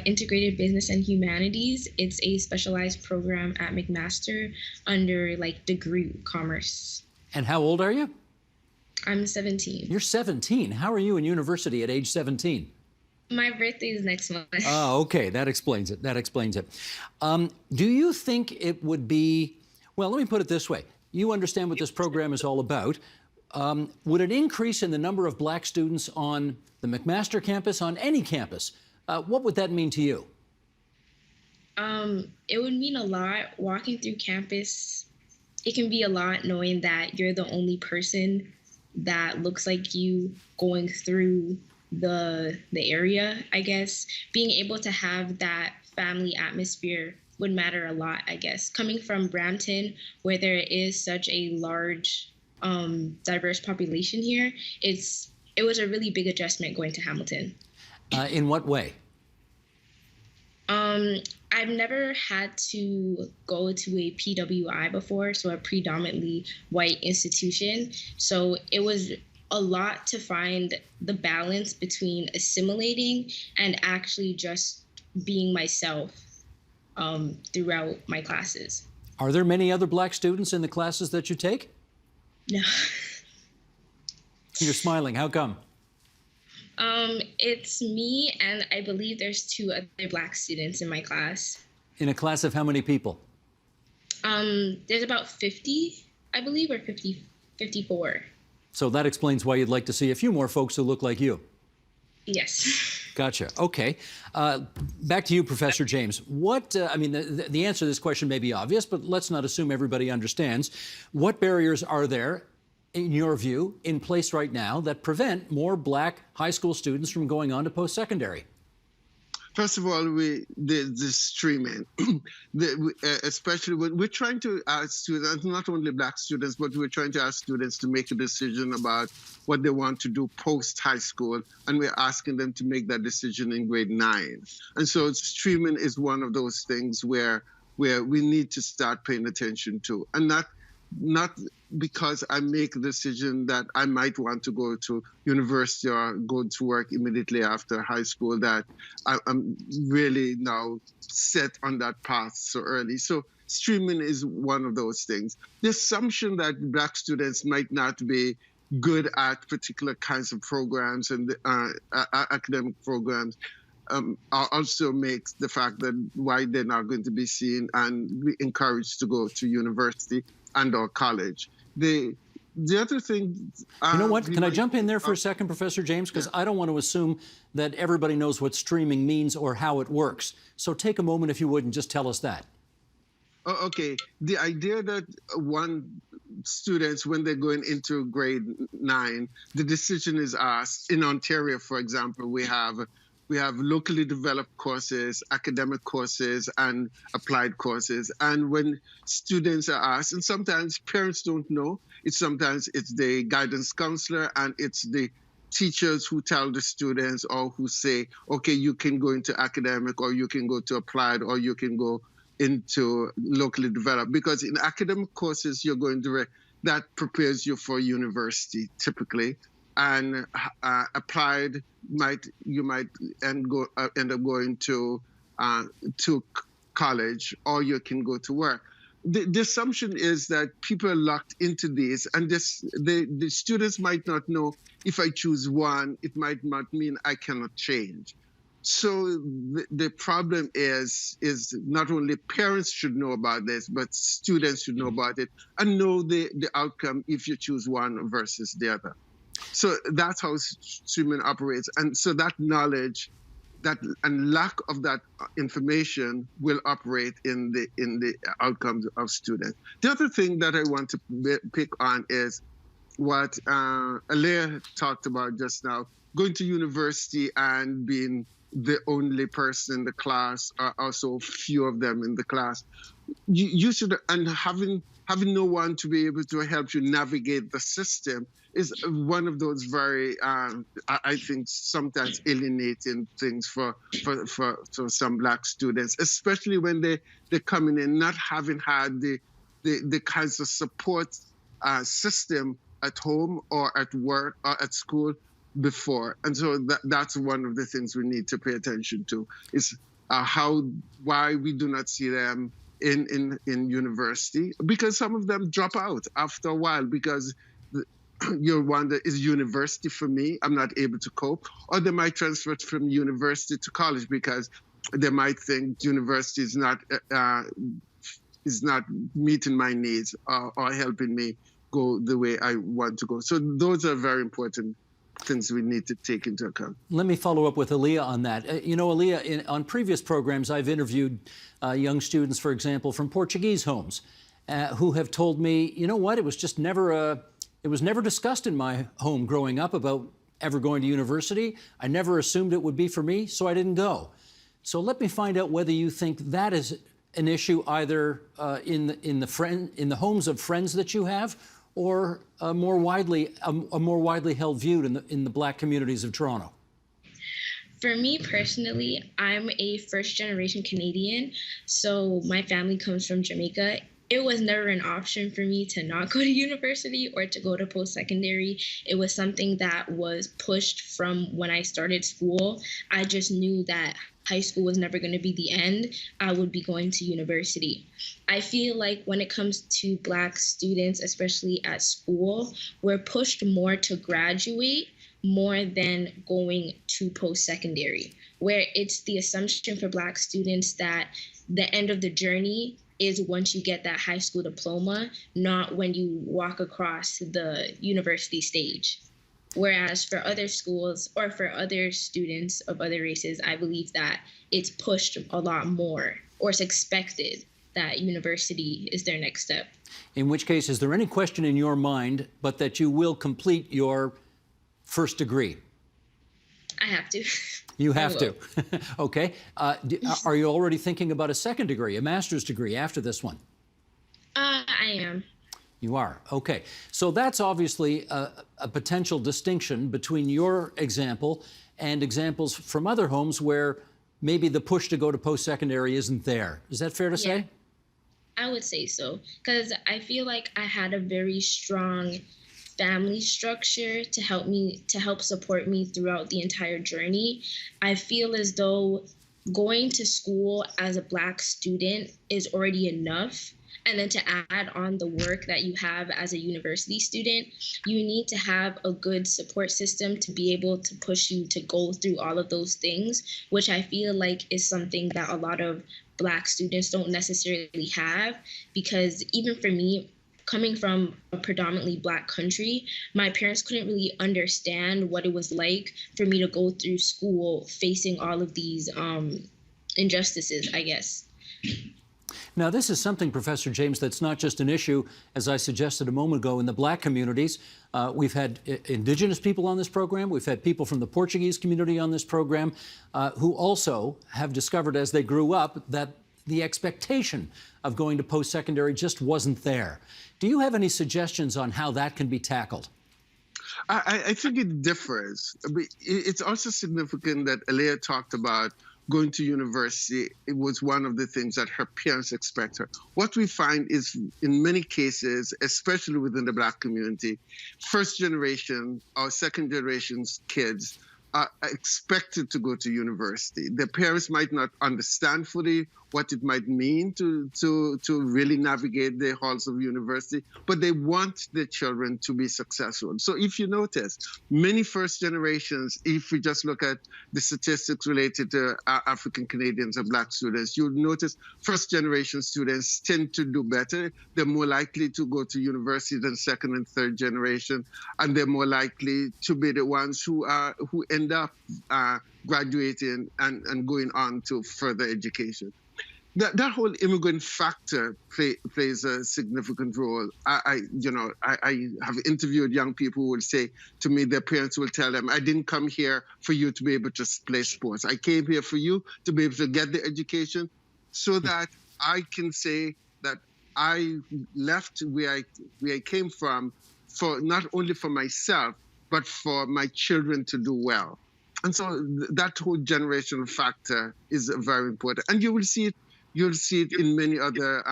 Integrated Business and Humanities. It's a specialized program at McMaster under degree commerce. And how old are you? I'm 17. You're 17. How are you in university at age 17? My birthday is next month. Oh, okay. That explains it. Do you think it would be, well, let me put it this way. You understand what this program is all about. Would an increase in the number of Black students on the McMaster campus, on any campus, what would that mean to you? It would mean a lot. Walking through campus, it can be a lot knowing that you're the only person that looks like you going through the area, I guess. Being able to have that family atmosphere would matter a lot, I guess. Coming from Brampton, where there is such a large, diverse population here, it was a really big adjustment going to Hamilton. In what way? I've never had to go to a PWI before, so a predominantly white institution. So it was a lot to find the balance between assimilating and actually just being myself throughout my classes. Are there many other Black students in the classes that you take? No. You're smiling. How come? It's me, and I believe there's 2 other Black students in my class. In a class of how many people? There's about 50, I believe, or 54. So that explains why you'd like to see a few more folks who look like you. Yes. Gotcha. Okay. Back to you, Professor James. What, I mean, the answer to this question may be obvious, but let's not assume everybody understands. What barriers are there, in your view, in place right now that prevent more black high school students from going on to post-secondary? First of all, the streaming, especially when we're trying to ask students, not only black students, but we're trying to ask students to make a decision about what they want to do post high school, and we're asking them to make that decision in grade 9. And so streaming is one of those things where we need to start paying attention to, and not because I make a decision that I might want to go to university or go to work immediately after high school that I'm really now set on that path so early. So streaming is one of those things. The assumption that black students might not be good at particular kinds of programs and academic programs also makes the fact that why they're not going to be seen and be encouraged to go to university and or college. The other thing... you know what? Can I jump in there for a second, Professor James? Because I don't want to assume that everybody knows what streaming means or how it works. So take a moment, if you would, and just tell us that. Okay. The idea that students, when they're going into grade 9, the decision is asked. In Ontario, for example, we have locally developed courses, academic courses, and applied courses. And when students are asked, and sometimes parents don't know, sometimes it's the guidance counselor and it's the teachers who tell the students or who say, okay, you can go into academic, or you can go to applied, or you can go into locally developed. Because in academic courses, you're going direct, that prepares you for university typically. And applied, you might end up going to college, or you can go to work. The assumption is that people are locked into these, and the students might not know, if I choose one, it might not mean I cannot change. So the problem is not only parents should know about this, but students should know about it and know the outcome if you choose one versus the other. So that's how streaming operates. And so that knowledge and lack of that information will operate in the outcomes of students. The other thing that I want to pick on is what Alea talked about just now, going to university and being the only person in the class, or also few of them in the class. You should, and having no one to be able to help you navigate the system is one of those very, I think, sometimes alienating things for some black students, especially when they're coming in not having had the kinds of support system at home or at work or at school before. And so that's one of the things we need to pay attention to, is why we do not see them in university, because some of them drop out after a while because you wonder, is university for me? I'm not able to cope. Or they might transfer from university to college because they might think university is not meeting my needs or helping me go the way I want to go. So those are very important things we need to take into account. Let me follow up with Aaliyah on that. You know, Aaliyah, on previous programs, I've interviewed young students, for example, from Portuguese homes who have told me, you know what, it was just never it was never discussed in my home growing up about ever going to university. I never assumed it would be for me, so I didn't go. So let me find out whether you think that is an issue either in the homes of friends that you have, or a more widely held view in the black communities of Toronto. For me personally, I'm a first-generation Canadian, so my family comes from Jamaica. It was never an option for me to not go to university or to go to post-secondary. It was something that was pushed from when I started school. I just knew that high school was never going to be the end. I would be going to university. I feel like when it comes to Black students, especially at school, we're pushed more to graduate more than going to post-secondary, where it's the assumption for Black students that the end of the journey is once you get that high school diploma, not when you walk across the university stage. Whereas for other schools or for other students of other races, I believe that it's pushed a lot more, or it's expected that university is their next step. In which case, is there any question in your mind but that you will complete your first degree? I have to. You have to. Okay. Are you already thinking about a second degree, a master's degree after this one? I am. You are. Okay. So that's obviously a potential distinction between your example and examples from other homes where maybe the push to go to post-secondary isn't there. Is that fair to say? I would say so, because I feel like I had a very strong family structure to help support me throughout the entire journey. I feel as though going to school as a Black student is already enough. And then to add on the work that you have as a university student, you need to have a good support system to be able to push you to go through all of those things, which I feel like is something that a lot of Black students don't necessarily have. Because even for me, coming from a predominantly Black country, my parents couldn't really understand what it was like for me to go through school facing all of these injustices, I guess. Now, this is something, Professor James, that's not just an issue, as I suggested a moment ago, in the Black communities. We've had Indigenous people on this program. We've had people from the Portuguese community on this program who also have discovered as they grew up that the expectation of going to post-secondary just wasn't there. Do you have any suggestions on how that can be tackled? I think it differs. It's also significant that Alea talked about going to university. It was one of the things that her parents expect her. What we find is, in many cases, especially within the Black community, first generation or second generation's kids are expected to go to university. Their parents might not understand fully what it might mean to really navigate the halls of university, but they want their children to be successful. So if you notice, many first generations, if we just look at the statistics related to African Canadians and Black students, you'll notice first generation students tend to do better. They're more likely to go to university than second and third generation, and they're more likely to be the ones who end up graduating and going on to further education. That whole immigrant factor plays a significant role. I have interviewed young people who will say to me, their parents will tell them, I didn't come here for you to be able to play sports. I came here for you to be able to get the education so that I can say that I left where I came from for not only for myself, but for my children to do well. And so that whole generational factor is very important. And you will see it. You'll see it in many other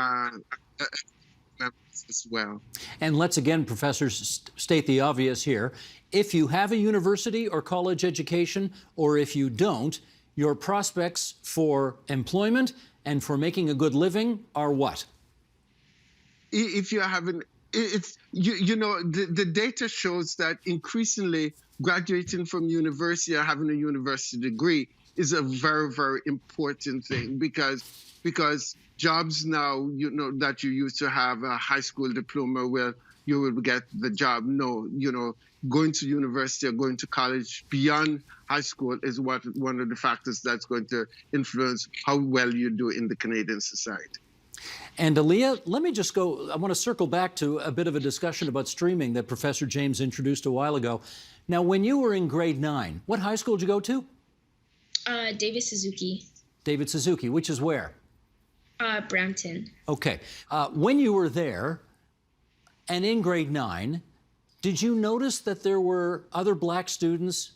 as well. And let's again, professors, state the obvious here. If you have a university or college education, or if you don't, your prospects for employment and for making a good living are what? If you're having, the data shows that increasingly graduating from university or having a university degree is a very, very important thing because jobs now, that you used to have a high school diploma where you will get the job. No, going to university or going to college beyond high school is one of the factors that's going to influence how well you do in the Canadian society. And Alea, let me just go, I want to circle back to a bit of a discussion about streaming that Professor James introduced a while ago. Now, when you were in grade 9, what high school did you go to? David Suzuki. David Suzuki, which is where? Brampton. Okay. When you were there and in grade 9, did you notice that there were other Black students,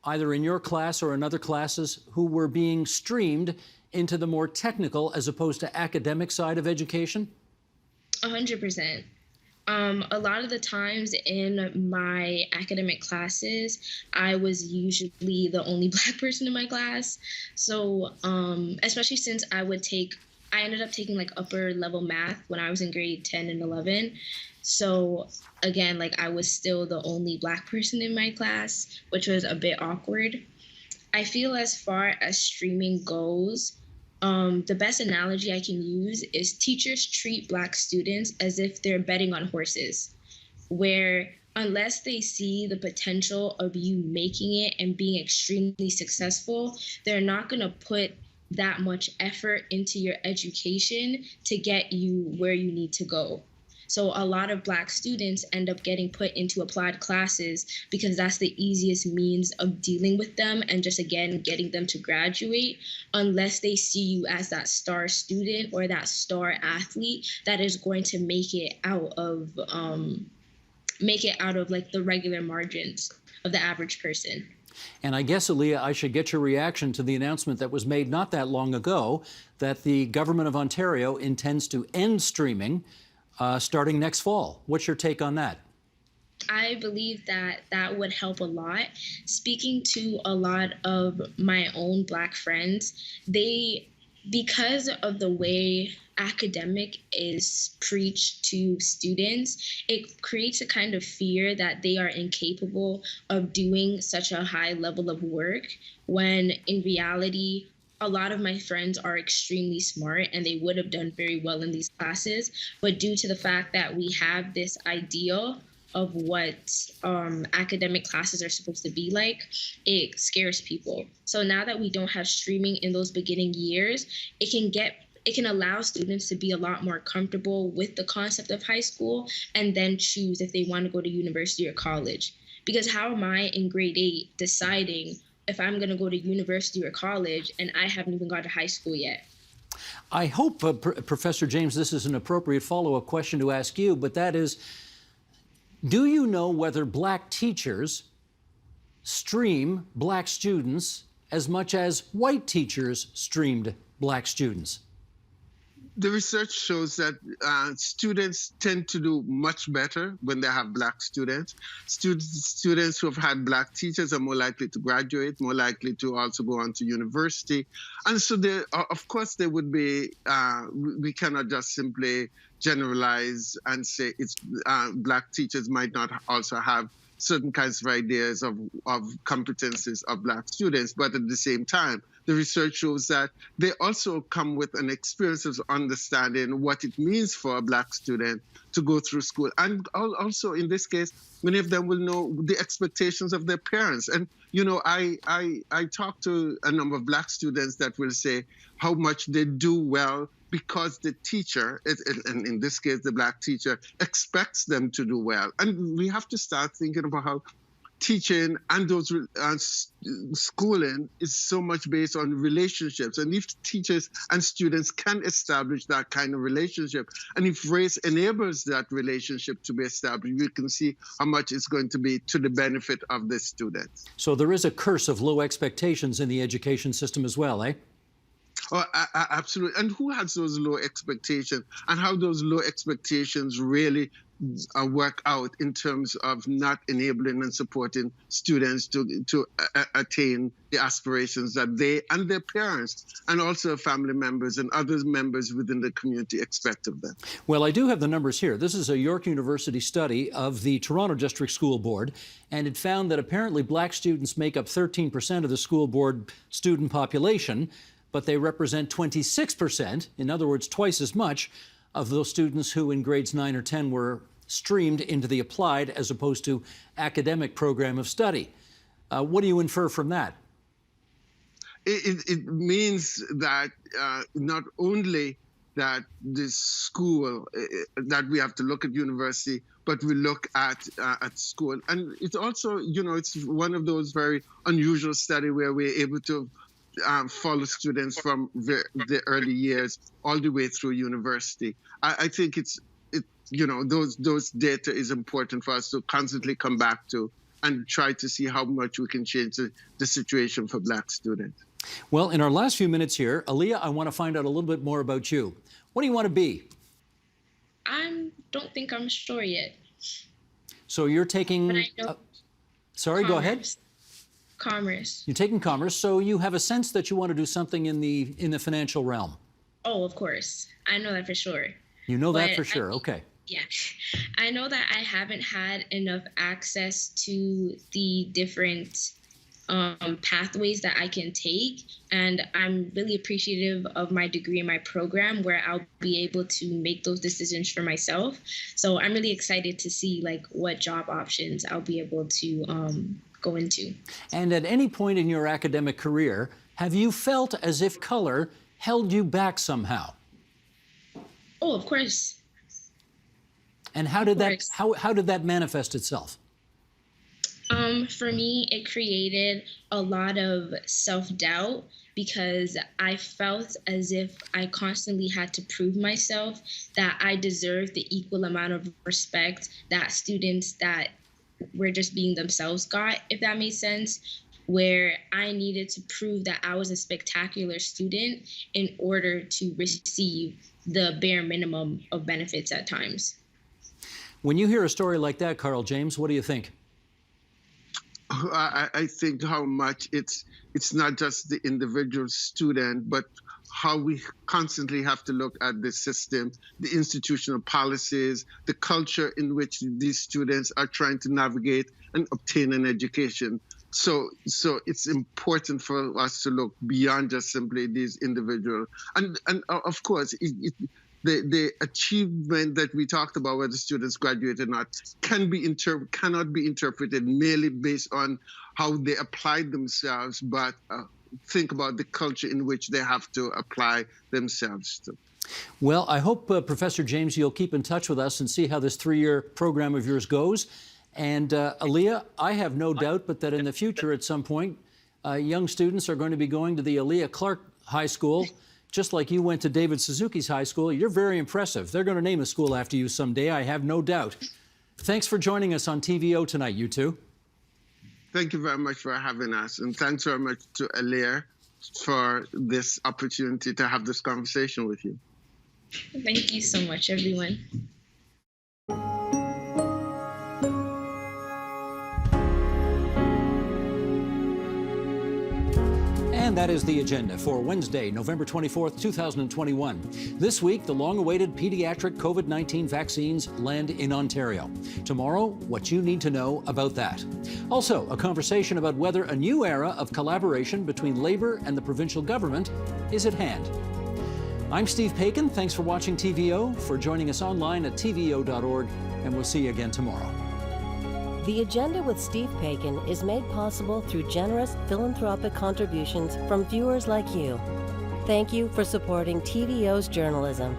either in your class or in other classes, who were being streamed into the more technical as opposed to academic side of education? 100%. A lot of the times in my academic classes, I was usually the only Black person in my class. So especially since I ended up taking like upper level math when I was in grade 10 and 11. So again, like I was still the only Black person in my class, which was a bit awkward. I feel as far as streaming goes, the best analogy I can use is teachers treat Black students as if they're betting on horses, where unless they see the potential of you making it and being extremely successful, they're not going to put that much effort into your education to get you where you need to go. So a lot of Black students end up getting put into applied classes because that's the easiest means of dealing with them and just, again, getting them to graduate, unless they see you as that star student or that star athlete that is going to make it out of like the regular margins of the average person. And I guess, Aaliyah, I should get your reaction to the announcement that was made not that long ago that the government of Ontario intends to end streaming starting next fall. What's your take on that? I believe that that would help a lot. Speaking to a lot of my own Black friends, because of the way academic is preached to students, it creates a kind of fear that they are incapable of doing such a high level of work, when in reality, a lot of my friends are extremely smart and they would have done very well in these classes. But due to the fact that we have this ideal of what academic classes are supposed to be like, it scares people. So now that we don't have streaming in those beginning years, it can allow students to be a lot more comfortable with the concept of high school and then choose if they want to go to university or college. Because how am I in grade 8 deciding if I'm going to go to university or college and I haven't even got to high school yet? I hope, Professor James, this is an appropriate follow-up question to ask you, but that is, do you know whether Black teachers stream Black students as much as white teachers streamed Black students? The research shows that students tend to do much better when they have Black students. Students who have had Black teachers are more likely to graduate, more likely to also go on to university. And so, of course, there would be, we cannot just simply generalize and say it's Black teachers might not also have certain kinds of ideas of competencies of Black students, but at the same time, the research shows that they also come with an experience of understanding what it means for a Black student to go through school. And also, in this case, many of them will know the expectations of their parents. And, you know, I talk to a number of Black students that will say how much they do well because the teacher, and in this case, the Black teacher, expects them to do well. And we have to start thinking about how teaching and those schooling is so much based on relationships. And if teachers and students can establish that kind of relationship, and if race enables that relationship to be established, we can see how much it's going to be to the benefit of the students. So there is a curse of low expectations in the education system as well, eh? Oh, absolutely. And who has those low expectations, and how those low expectations really work out in terms of not enabling and supporting students to attain the aspirations that they and their parents and also family members and other members within the community expect of them. Well, I do have the numbers here. This is a York University study of the Toronto District School Board, and it found that apparently Black students make up 13% of the school board student population, but they represent 26%, in other words, twice as much, of those students who in grades 9 or 10 were streamed into the applied as opposed to academic program of study. What do you infer from that? It means that not only that this school, that we have to look at university, but we look at school. And it's also, you know, it's one of those very unusual studies where we're able to follow students from the early years all the way through university. I think you know, those data is important for us to constantly come back to and try to see how much we can change the situation for Black students. Well, in our last few minutes here, Aaliyah, I want to find out a little bit more about you. What do you want to be? I don't think I'm sure yet. So you're taking... But I know sorry, commerce. Go ahead. Commerce. You're taking commerce, so you have a sense that you want to do something in the financial realm. Oh, of course. I know that for sure. You know that for sure. Okay. Yeah. I know that I haven't had enough access to the different pathways that I can take. And I'm really appreciative of my degree and my program where I'll be able to make those decisions for myself. So I'm really excited to see like what job options I'll be able to go into. And at any point in your academic career, have you felt as if color held you back somehow? Oh, of course. And how did that manifest itself? For me, it created a lot of self-doubt because I felt as if I constantly had to prove myself that I deserved the equal amount of respect that students that were just being themselves got, if that made sense, where I needed to prove that I was a spectacular student in order to receive the bare minimum of benefits at times. When you hear a story like that, Carl James, what do you think? I think how much it's not just the individual student, but how we constantly have to look at the system, the institutional policies, the culture in which these students are trying to navigate and obtain an education. So it's important for us to look beyond just simply these individual. And of course, the achievement that we talked about, whether students graduate or not, cannot be interpreted merely based on how they applied themselves, but think about the culture in which they have to apply themselves to. Well, I hope, Professor James, you'll keep in touch with us and see how this 3-year program of yours goes. And Aaliyah, I have no doubt but that in the future at some point, young students are going to be going to the Aaliyah Clark High School, just like you went to David Suzuki's high school. You're very impressive. They're going to name a school after you someday, I have no doubt. Thanks for joining us on TVO tonight, you two. Thank you very much for having us. And thanks very much to Aaliyah for this opportunity to have this conversation with you. Thank you so much, everyone. And that is the agenda for Wednesday, November 24th, 2021. This week, the long-awaited pediatric COVID-19 vaccines land in Ontario. Tomorrow, what you need to know about that. Also, a conversation about whether a new era of collaboration between Labour and the provincial government is at hand. I'm Steve Paikin. Thanks for watching TVO, for joining us online at tvo.org, and we'll see you again tomorrow. The Agenda with Steve Paikin is made possible through generous philanthropic contributions from viewers like you. Thank you for supporting TVO's journalism.